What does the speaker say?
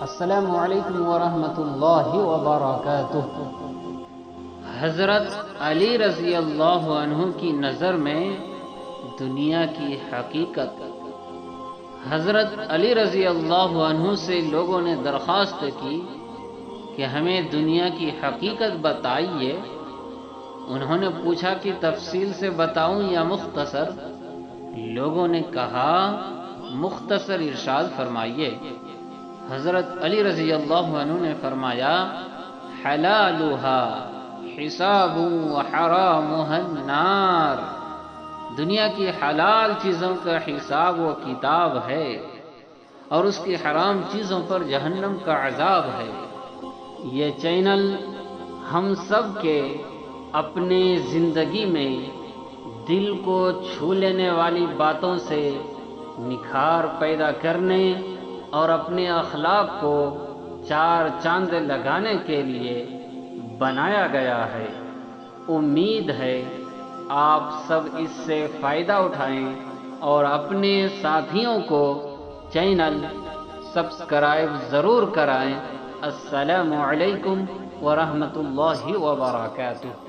السلام علیکم ورحمۃ اللہ وبرکاتہ۔ حضرت علی رضی اللہ عنہ کی نظر میں دنیا کی حقیقت۔ حضرت علی رضی اللہ عنہ سے لوگوں نے درخواست کی کہ ہمیں دنیا کی حقیقت بتائیے۔ انہوں نے پوچھا کہ تفصیل سے بتاؤں یا مختصر؟ لوگوں نے کہا مختصر ارشاد فرمائیے۔ حضرت علی رضی اللہ عنہ نے فرمایا حلالھا حساب و حرامھا النار، دنیا کی حلال چیزوں کا حساب و کتاب ہے اور اس کی حرام چیزوں پر جہنم کا عذاب ہے۔ یہ چینل ہم سب کے اپنے زندگی میں دل کو چھو لینے والی باتوں سے نکھار پیدا کرنے اور اپنے اخلاق کو چار چاند لگانے کے لیے بنایا گیا ہے۔ امید ہے آپ سب اس سے فائدہ اٹھائیں اور اپنے ساتھیوں کو چینل سبسکرائب ضرور کرائیں۔ السلام علیکم ورحمۃ اللہ وبرکاتہ۔